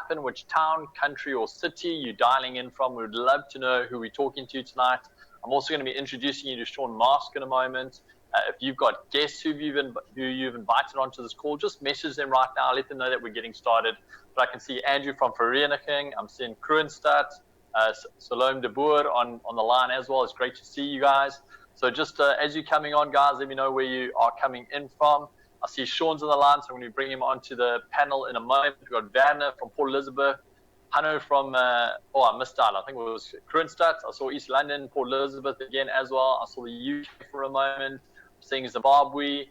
type in which town, country, or city you're dialing in from. We'd love to know who we're talking to tonight. I'm also going to be introducing you to Sean Mask in a moment. If you've got guests who you've invited onto this call, just message them right now. Let them know that we're getting started. But I can see Andrew from Vereniging. I'm seeing Kroonstad, Salome de Boer on the line as well. It's great to see you guys. So just as you're coming on, guys, let me know where you are coming in from. I see Sean's on the line, so I'm going to bring him onto the panel in a moment. We've got Werner from Port Elizabeth, Hanno from, I missed out. I think it was Kroonstad. I saw East London, Port Elizabeth again as well. I saw the UK for a moment. I'm seeing Zimbabwe.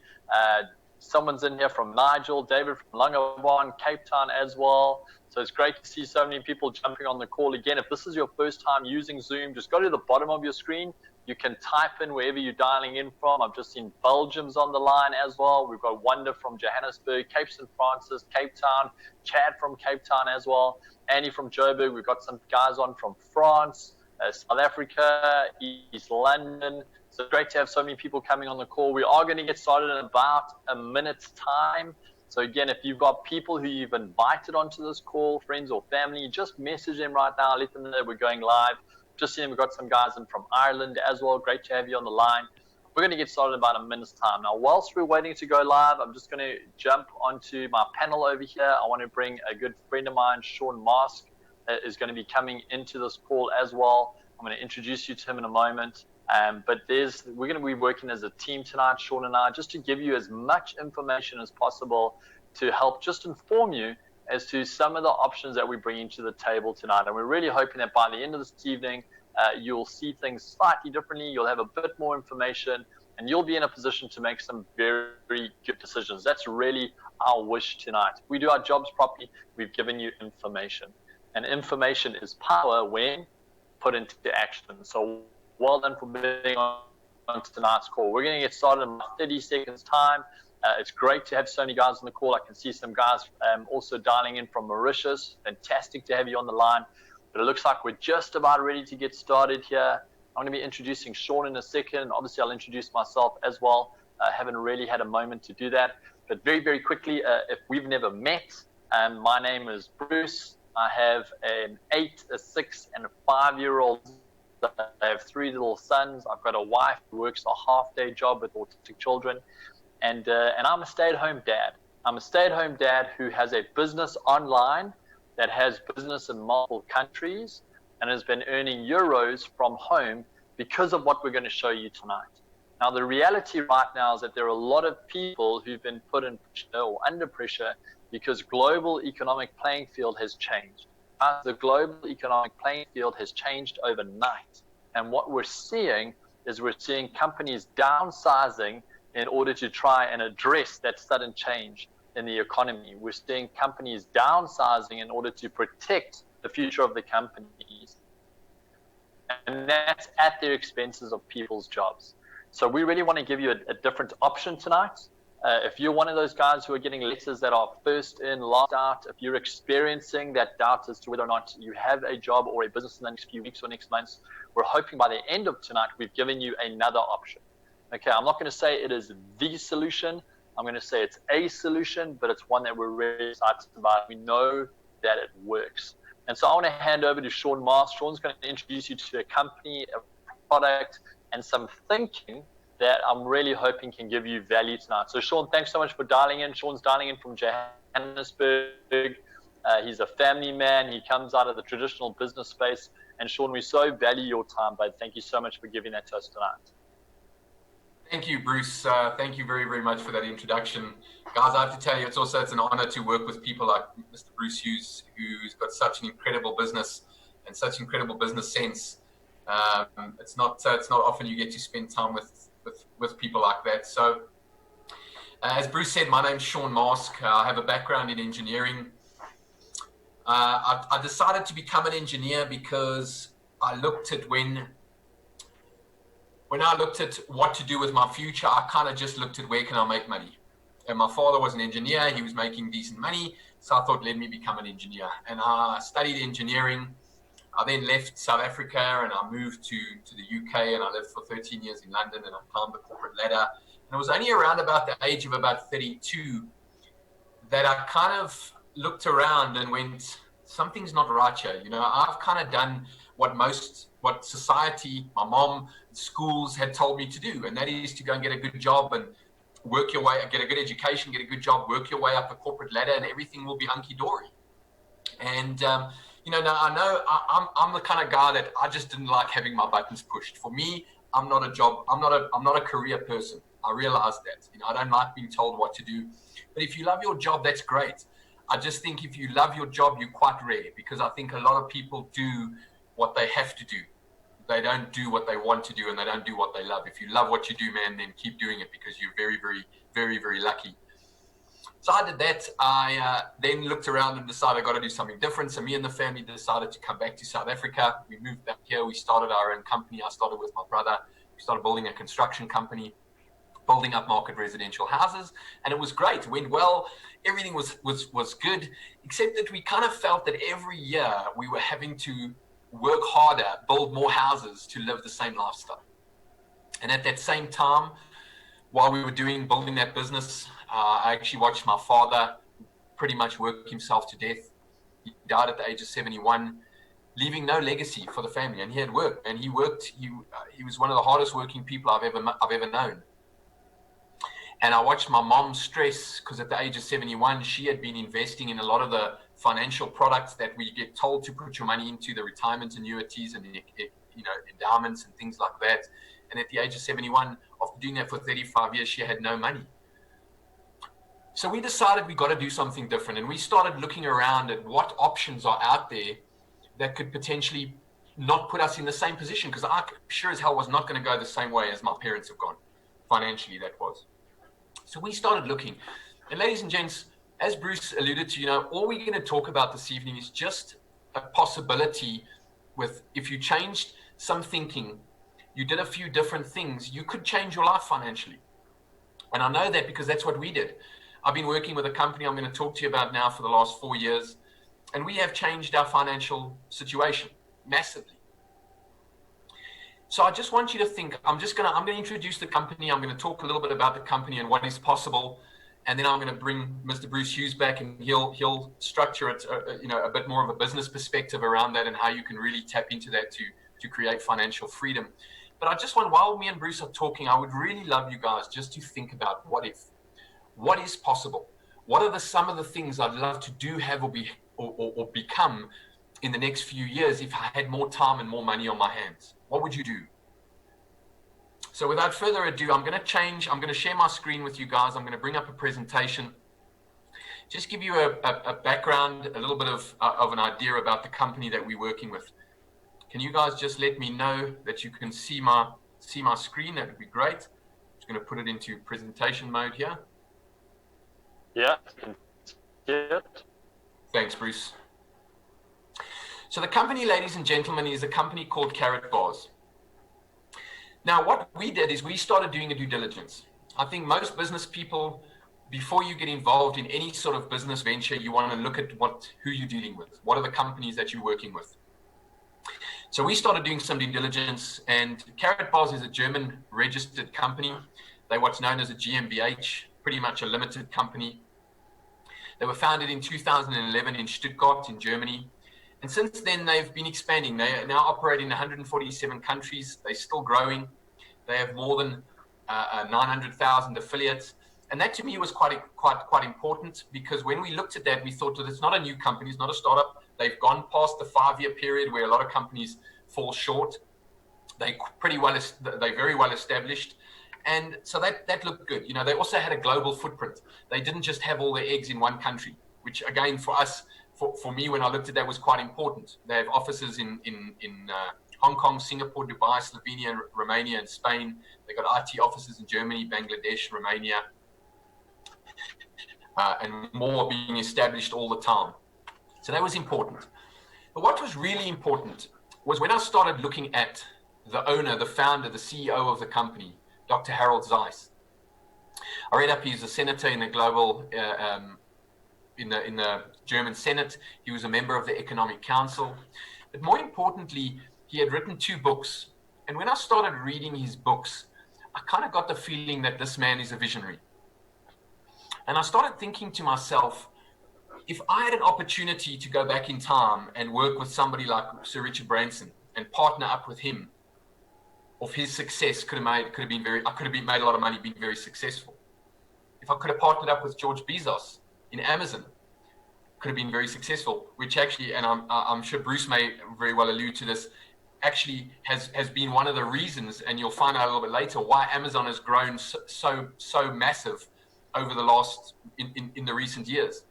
Someone's in here from Nigel, David from Longabon, Cape Town as well. So it's great to see so many people jumping on the call again. If this is your first time using Zoom, just go to the bottom of your screen. You can type in wherever you're dialing in from. I've just seen Belgium's on the line as well. We've got Wanda from Johannesburg, Cape St. Francis, Cape Town, Chad from Cape Town as well, Annie from Joburg. We've got some guys on from France, South Africa, East London. So great to have so many people coming on the call. We are going to get started in about a minute's time. So again, if you've got people who you've invited onto this call, friends or family, just message them right now. Let them know we're going live. Just seeing we've got some guys in from Ireland as well. Great to have you on the line. We're going to get started in about a minute's time. Now, whilst we're waiting to go live, I'm just going to jump onto my panel over here. I want to bring a good friend of mine, Sean Mask, that is going to be coming into this call as well. I'm going to introduce you to him in a moment. But we're going to be working as a team tonight, Sean and I, just to give you as much information as possible to help just inform you as to some of the options that we bring into the table tonight. And we're really hoping that by the end of this evening, you'll see things slightly differently. You'll have a bit more information, and you'll be in a position to make some very, very good decisions. That's really our wish tonight. If we do our jobs properly, we've given you information. And information is power when put into action. So well done for being on tonight's call. We're going to get started in about 30 seconds time. It's great to have so many guys on the call. I can see some guys also dialing in from Mauritius. Fantastic to have you on the line. But it looks like we're just about ready to get started here. I'm going to be introducing Sean in a second. Obviously, I'll introduce myself as well. I haven't really had a moment to do that. But very, very quickly, if we've never met, my name is Bruce. I have an 8, a 6, and a 5-year-old. I have 3 little sons. I've got a wife who works a half-day job with autistic children. And I'm a stay-at-home dad. I'm a stay-at-home dad who has a business online that has business in multiple countries and has been earning euros from home because of what we're going to show you tonight. Now, the reality right now is that there are a lot of people who've been put in pressure or under pressure because global economic playing field has changed. The global economic playing field has changed overnight. And what we're seeing is we're seeing companies downsizing in order to try and address that sudden change in the economy. We're seeing companies downsizing in order to protect the future of the companies. And that's at their expenses of people's jobs. So we really want to give you a different option tonight. If you're one of those guys who are getting letters that are first in, last out, if you're experiencing that doubt as to whether or not you have a job or a business in the next few weeks or next months, we're hoping by the end of tonight, we've given you another option. Okay, I'm not going to say it is the solution. I'm going to say it's a solution, but it's one that we're really excited about. We know that it works. And so I want to hand over to Sean Mask. Sean's going to introduce you to a company, a product, and some thinking that I'm really hoping can give you value tonight. So Sean, thanks so much for dialing in. Sean's dialing in from Johannesburg. He's a family man. He comes out of the traditional business space. And Sean, we so value your time, bud. Thank you so much for giving that to us tonight. Thank you, Bruce. Thank you very, very much for that introduction. Guys, I have to tell you, it's an honor to work with people like Mr. Bruce Hughes, who's got such an incredible business and such incredible business sense. It's not often you get to spend time with people like that. So, as Bruce said, my name's Sean Mask. I have a background in engineering. I decided to become an engineer because I looked at when I looked at what to do with my future, I kind of just looked at where can I make money. And my father was an engineer. He was making decent money. So I thought, let me become an engineer. And I studied engineering. I then left South Africa and I moved to the UK, and I lived for 13 years in London, and I climbed the corporate ladder. And it was only around about the age of about 32 that I kind of looked around and went, something's not right here. You know, I've kind of done what society, my mom, schools had told me to do, and that is to go and get a good job and work your way, get a good education, get a good job, work your way up the corporate ladder, and everything will be hunky-dory. And you know, now I know I'm the kind of guy that I just didn't like having my buttons pushed. For me, I'm not a career person. I realize that. You know, I don't like being told what to do. But if you love your job, that's great. I just think if you love your job, you're quite rare, because I think a lot of people do what they have to do. They don't do what they want to do, and they don't do what they love. If you love what you do, man, then keep doing it, because you're very, very, very, very lucky. So I did that. I then looked around and decided I got to do something different. So me and the family decided to come back to South Africa. We moved back here. We started our own company. I started with my brother. We started building a construction company, building up market residential houses, and it was great. It went well. Everything was good, except that we kind of felt that every year we were having to work harder, build more houses to live the same lifestyle. And at that same time, while we were building that business, I actually watched my father pretty much work himself to death. He died at the age of 71, leaving no legacy for the family. And he had worked, and he was one of the hardest working people I've ever known. And I watched my mom stress, because at the age of 71, she had been investing in a lot of the financial products that we get told to put your money into, the retirement annuities and endowments and things like that. And at the age of 71, after doing that for 35 years, she had no money. So we decided we got to do something different, and we started looking around at what options are out there that could potentially not put us in the same position, because I sure as hell was not going to go the same way as my parents have gone financially. That was. So we started looking, and ladies and gents, as Bruce alluded to, you know, all we're going to talk about this evening is just a possibility with, if you changed some thinking, you did a few different things, you could change your life financially. And I know that because that's what we did. I've been working with a company I'm going to talk to you about now for the last 4 years, and we have changed our financial situation massively. So I just want you to think, I'm going to introduce the company. I'm going to talk a little bit about the company and what is possible. And then I'm going to bring Mr. Bruce Hughes back, and he'll structure it, a bit more of a business perspective around that, and how you can really tap into that to create financial freedom. But I just want, while me and Bruce are talking, I would really love you guys just to think about what is possible. What are some of the things I'd love to do, have, or become in the next few years if I had more time and more money on my hands? What would you do? So without further ado, I'm going to share my screen with you guys. I'm going to bring up a presentation, just give you a background, a little bit of an idea about the company that we're working with. Can you guys just let me know that you can see my screen? That would be great. I'm just going to put it into presentation mode here. Yeah. Yeah. Thanks, Bruce. So the company, ladies and gentlemen, is a company called KaratBars. Now, what we did is we started doing a due diligence. I think most business people, before you get involved in any sort of business venture, you want to look at who you're dealing with. What are the companies that you're working with? So we started doing some due diligence, and KaratBars is a German registered company. They're what's known as a GmbH, pretty much a limited company. They were founded in 2011 in Stuttgart in Germany. And since then, they've been expanding. They are now operating in 147 countries. They're still growing. They have more than 900,000 affiliates. And that to me was quite important, because when we looked at that, we thought that it's not a new company, it's not a startup. They've gone past the 5-year period where a lot of companies fall short. They're very well established. And so that looked good. You know, they also had a global footprint. They didn't just have all their eggs in one country, which again, for us, for me, when I looked at that, was quite important. They have offices in Hong Kong, Singapore, Dubai, Slovenia, Romania, and Spain. They've got IT offices in Germany, Bangladesh, Romania, and more being established all the time. So that was important. But what was really important was when I started looking at the owner, the founder, the CEO of the company, Dr. Harold Zeiss. I read up he's a senator in the global, in the German Senate. He was a member of the Economic Council. But more importantly, he had written 2 books. And when I started reading his books, I kind of got the feeling that this man is a visionary. And I started thinking to myself, if I had an opportunity to go back in time and work with somebody like Sir Richard Branson and partner up with him, of his success I could have made a lot of money, been very successful. If I could have partnered up with George Bezos in Amazon, could have been very successful, which actually, and I'm sure Bruce may very well allude to this, actually has been one of the reasons, and you'll find out a little bit later, why Amazon has grown so massive over the last, in the recent years.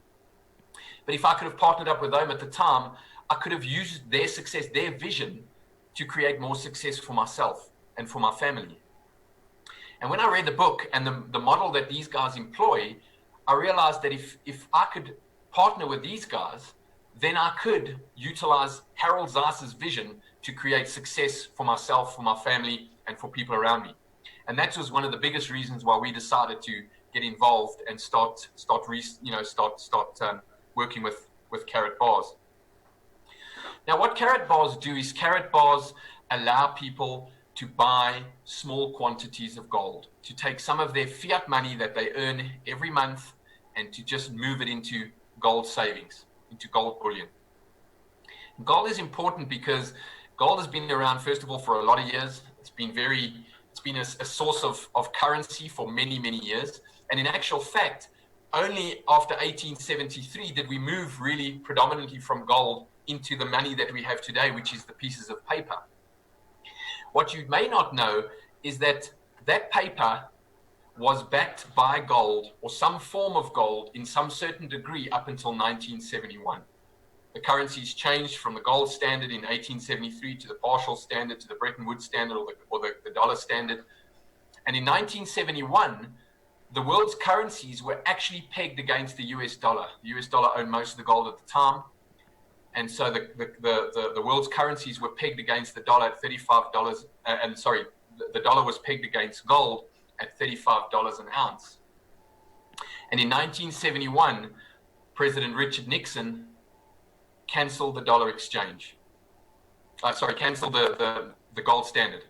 But if I could have partnered up with them at the time, I could have used their success, their vision, to create more success for myself and for my family. And when I read the book and the model that these guys employ, I realized that if I could partner with these guys, then I could utilize Harold Zeiss's vision to create success for myself, for my family, and for people around me. And that was one of the biggest reasons why we decided to get involved and start working with KaratBars. Now, what KaratBars do is KaratBars allow people to buy small quantities of gold, to take some of their fiat money that they earn every month and to just move it into gold savings, into gold bullion. Gold is important because gold has been around, first of all, for a lot of years. It's been a source of currency for many, many years. And in actual fact, only after 1873 did we move really predominantly from gold into the money that we have today, which is the pieces of paper. What you may not know is that that paper was backed by gold or some form of gold in some certain degree up until 1971. The currencies changed from the gold standard in 1873 to the partial standard to the Bretton Woods standard or the dollar standard. And in 1971, the world's currencies were actually pegged against the US dollar. The US dollar owned most of the gold at the time. And so the world's currencies were pegged against the dollar at $35, the dollar was pegged against gold at $35 an ounce. And in 1971, President Richard Nixon canceled the dollar exchange. Canceled the gold standard.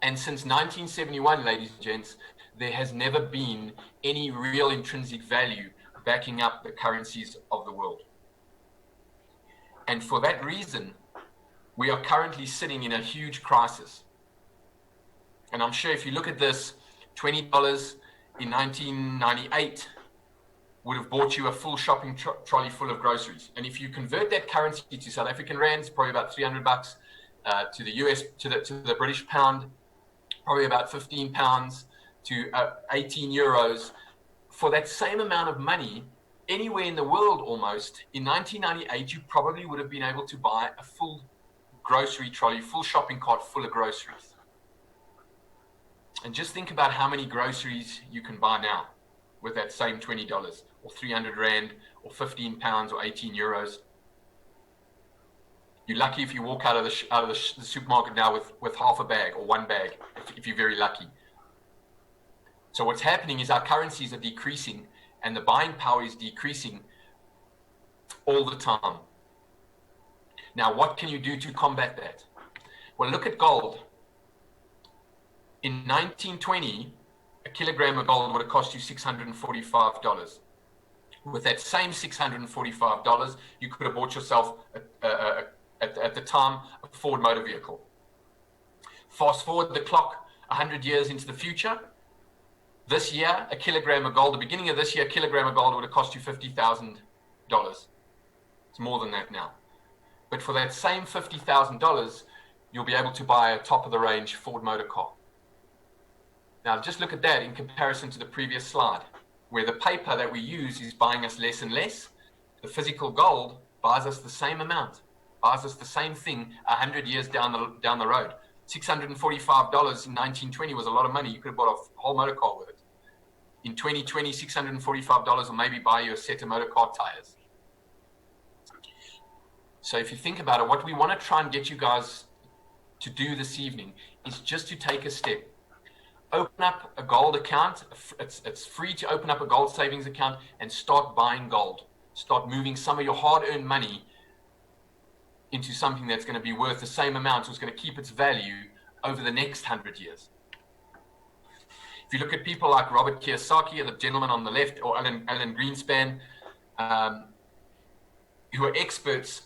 And since 1971, ladies and gents, there has never been any real intrinsic value backing up the currencies of the world. And for that reason, we are currently sitting in a huge crisis. And I'm sure if you look at this, $20 in 1998 would have bought you a full shopping trolley full of groceries. And if you convert that currency to South African rands, probably about $300, to the US, to the British pound, probably about 15 pounds, to 18 euros, for that same amount of money, anywhere in the world almost, in 1998, you probably would have been able to buy a full grocery trolley, full shopping cart full of groceries. And just think about how many groceries you can buy now with that same $20 or 300 Rand or 15 pounds or 18 euros. You're lucky if you walk out of the supermarket now with half a bag or one bag, if you're very lucky. So what's happening is our currencies are decreasing and the buying power is decreasing all the time. Now, what can you do to combat that? Well, look at gold. In 1920, a kilogram of gold would have cost you $645. With that same $645, you could have bought yourself, at the time, a Ford motor vehicle. Fast forward the clock 100 years into the future. This year, a kilogram of gold, the beginning of this year, a kilogram of gold would have cost you $50,000. It's more than that now. But for that same $50,000, you'll be able to buy a top-of-the-range Ford motor car. Now, just look at that in comparison to the previous slide, where the paper that we use is buying us less and less. The physical gold buys us the same amount, buys us the same thing 100 years down the road. $645 in 1920 was a lot of money. You could have bought a whole motor car with it. In 2020, $645 will maybe buy you a set of motor car tires. So if you think about it, what we want to try and get you guys to do this evening is just to take a step. Open up a gold account. It's free to open up a gold savings account and start buying gold. Start moving some of your hard-earned money into something that's going to be worth the same amount, so it's going to keep its value over the next 100 years. If you look at people like Robert Kiyosaki, the gentleman on the left, or Alan Greenspan, who are experts